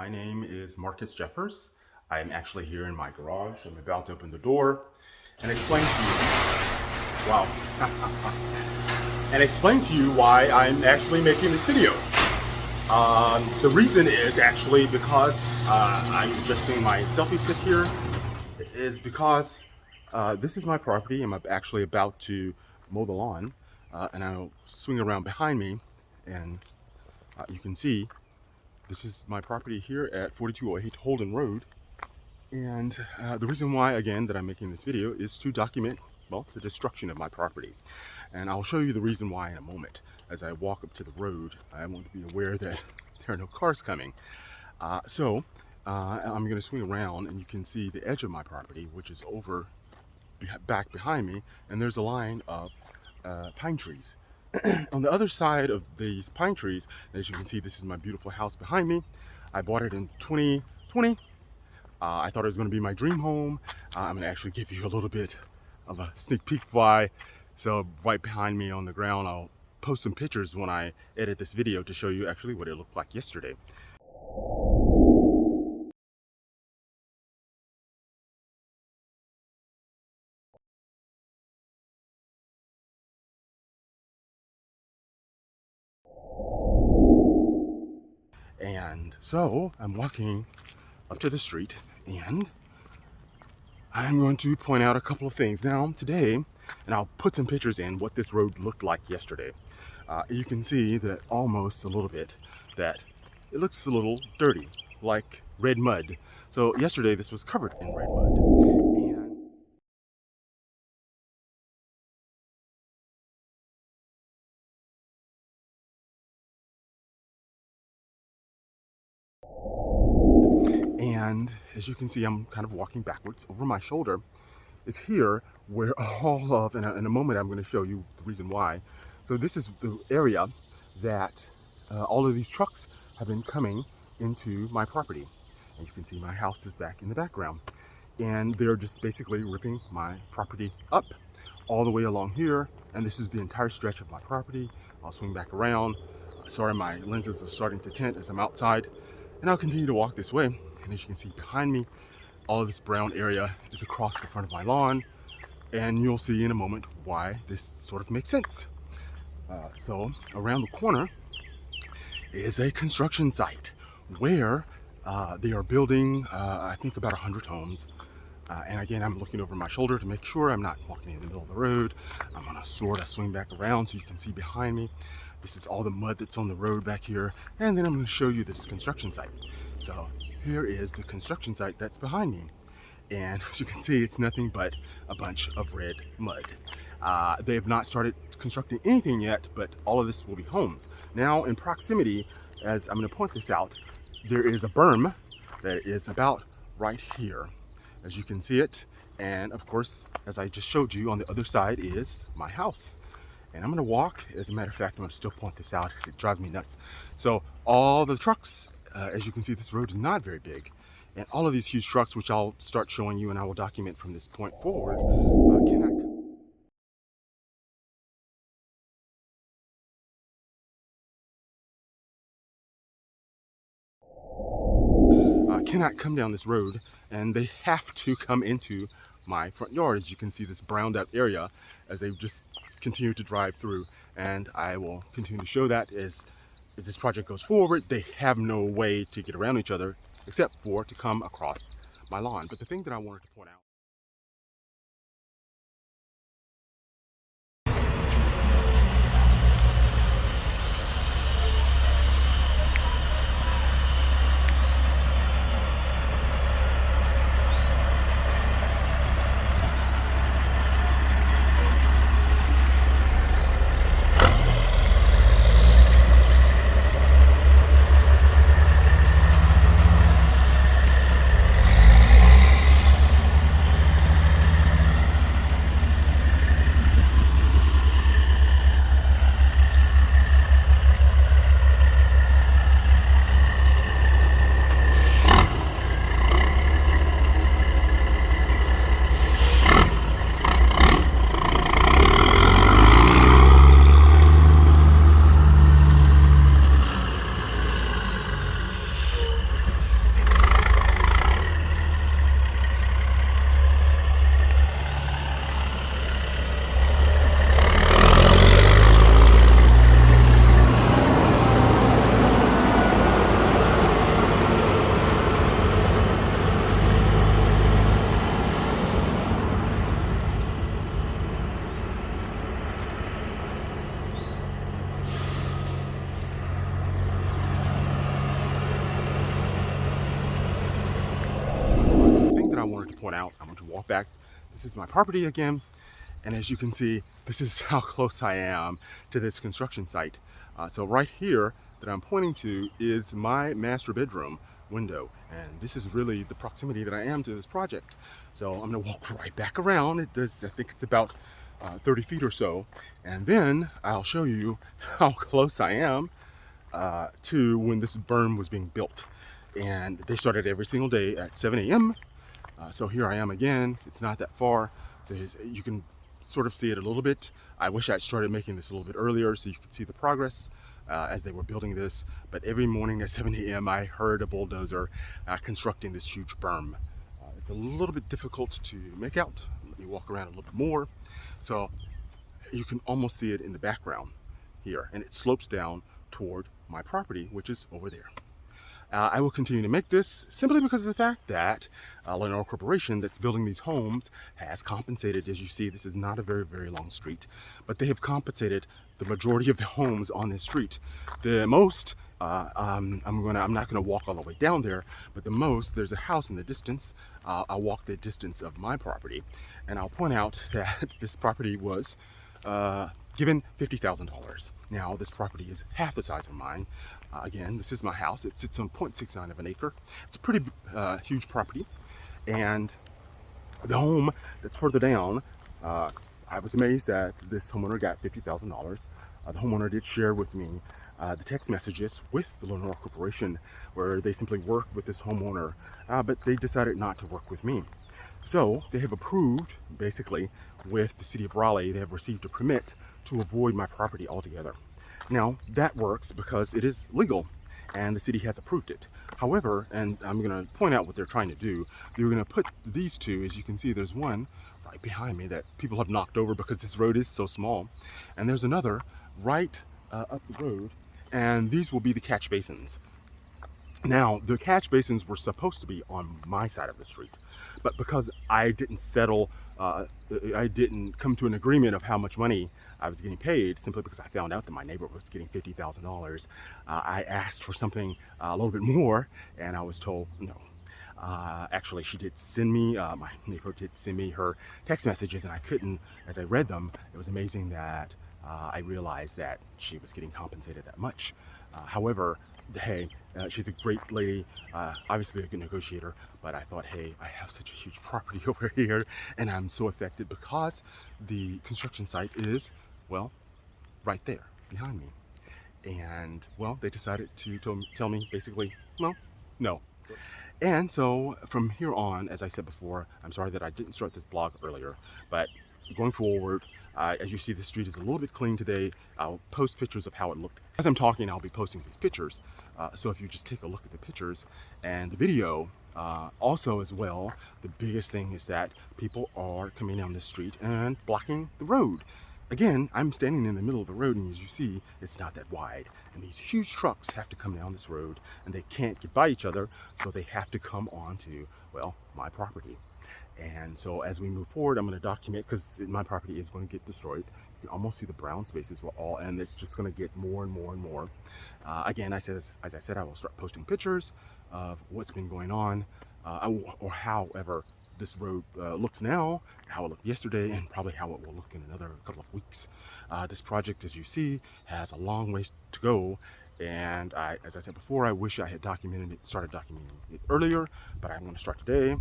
My name is Marcus Jeffers. I am actually here in my garage. I'm about to open the door and explain to you, wow, and explain to you why I'm actually making this video. The reason is actually because I'm adjusting my selfie stick here. It is because this is my property. I'm actually about to mow the lawn, and I'll swing around behind me, and you can see this is my property here at 4208 Holden Road. And the reason why, again, that I'm making this video is to document, well, the destruction of my property. And I'll show you the reason why in a moment. As I walk up to the road, I want to be aware that there are no cars coming. I'm going to swing around, and you can see the edge of my property, which is over back behind me, and there's a line of pine trees. On the other side of these pine trees, as you can see, this is my beautiful house behind me. I bought it in 2020. I thought it was going to be my dream home. I'm going to actually give you a little bit of a sneak peek why. So right behind me on the ground, I'll post some pictures when I edit this video to show you actually what it looked like yesterday. And so I'm walking up to the street, and I'm going to point out a couple of things now today, and I'll put some pictures in what this road looked like yesterday. You can see that almost a little bit that it looks a little dirty, like red mud. So yesterday this was covered in red mud. And as you can see, I'm kind of walking backwards. Over my shoulder is here where all of, in a moment I'm going to show you the reason why. So this is the area that all of these trucks have been coming into my property. And you can see my house is back in the background. And they're just basically ripping my property up all the way along here. And this is the entire stretch of my property. I'll swing back around. Sorry, my lenses are starting to tint as I'm outside. And I'll continue to walk this way. And as you can see behind me, all of this brown area is across the front of my lawn. And you'll see in a moment why this sort of makes sense. So around the corner is a construction site where they are building, I think, about 100 homes. And again, I'm looking over my shoulder to make sure I'm not walking in the middle of the road. I'm gonna sort of swing back around so you can see behind me. This is all the mud that's on the road back here. And then I'm gonna show you this construction site. So here is the construction site that's behind me. And as you can see, it's nothing but a bunch of red mud. They have not started constructing anything yet, but all of this will be homes. Now, in proximity, as I'm going to point this out, there is a berm that is about right here, as you can see it. And of course, as I just showed you, on the other side is my house. And I'm going to walk. As a matter of fact, I'm going to still point this out. It drives me nuts. So all the trucks, as you can see, this road is not very big. And all of these huge trucks, which I'll start showing you and I will document from this point forward, cannot come down this road, and they have to come into my front yard. As you can see, this browned out area as they just continue to drive through. And I will continue to show that as this project goes forward. They have no way to get around each other except for to come across my lawn. But the thing that I wanted to point out, wanted to point out. I'm going to walk back. This is my property again, and as you can see, this is how close I am to this construction site. So right here that I'm pointing to is my master bedroom window, and this is really the proximity that I am to this project. So I'm going to walk right back around. I think it's about 30 feet or so, and then I'll show you how close I am to when this berm was being built. And they started every single day at 7 a.m. So here I am again. It's not that far, so you can sort of see it a little bit. I wish I'd started making this a little bit earlier so you could see the progress as they were building this. But every morning at 7 a.m. I heard a bulldozer constructing this huge berm. It's a little bit difficult to make out. Let me walk around a little bit more. So you can almost see it in the background here, and it slopes down toward my property, which is over there. I will continue to make this simply because of the fact that Lennar Corporation that's building these homes has compensated. As you see, this is not a very, very long street, but they have compensated the majority of the homes on this street. The most, I'm not gonna walk all the way down there, but the most, there's a house in the distance. I'll walk the distance of my property, and I'll point out that this property was given $50,000. Now this property is half the size of mine. Again, this is my house. It sits on 0.69 of an acre. It's a pretty huge property. And the home that's further down, I was amazed that this homeowner got $50,000. The homeowner did share with me the text messages with the Lennar Corporation where they simply worked with this homeowner, but they decided not to work with me. So they have approved, basically, with the city of Raleigh, they have received a permit to avoid my property altogether. Now, that works because it is legal and the city has approved it. However, and I'm going to point out what they're trying to do, they're going to put these two, as you can see, there's one right behind me that people have knocked over because this road is so small. And there's another right up the road, and these will be the catch basins. Now, the catch basins were supposed to be on my side of the street, but because I didn't settle, I didn't come to an agreement of how much money I was getting paid, simply because I found out that my neighbor was getting $50,000. I asked for something a little bit more, and I was told no. Actually, she did send me, my neighbor did send me her text messages, and I couldn't, as I read them, it was amazing that I realized that she was getting compensated that much. However, hey, she's a great lady, obviously a good negotiator, but I thought, hey, I have such a huge property over here, and I'm so affected because the construction site is, well, right there behind me. And, well, they decided to tell me basically, well, no. And so from here on, as I said before, I'm sorry that I didn't start this blog earlier, but going forward, as you see, the street is a little bit clean today. I'll post pictures of how it looked. As I'm talking, I'll be posting these pictures. So if you just take a look at the pictures and the video, also as well, the biggest thing is that people are coming down the street and blocking the road. Again, I'm standing in the middle of the road, and as you see, it's not that wide. And these huge trucks have to come down this road, and they can't get by each other, so they have to come onto, well, my property. And so as we move forward, I'm going to document, because my property is going to get destroyed. You can almost see the brown spaces were all, and it's just going to get more and more and more. Again, as I said, I will start posting pictures of what's been going on, or however this road looks now, how it looked yesterday, and probably how it will look in another couple of weeks. This project, as you see, has a long ways to go. And as I said before, I wish I had started documenting it earlier, but I'm going to start today.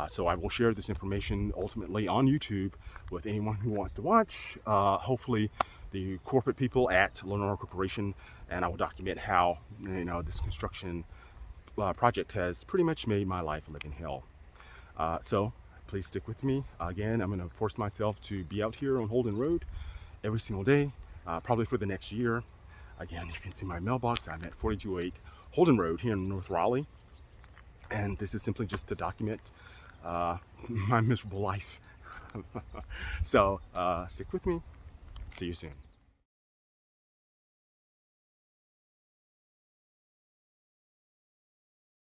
So I will share this information ultimately on YouTube with anyone who wants to watch, hopefully the corporate people at Lennar Corporation, and I will document how, you know, this construction project has pretty much made my life a living hell. So please stick with me. Again, I'm going to force myself to be out here on Holden Road every single day, probably for the next year. Again, you can see my mailbox. I'm at 4208 Holden Road here in North Raleigh. And this is simply just to document my miserable life. So stick with me. See you soon.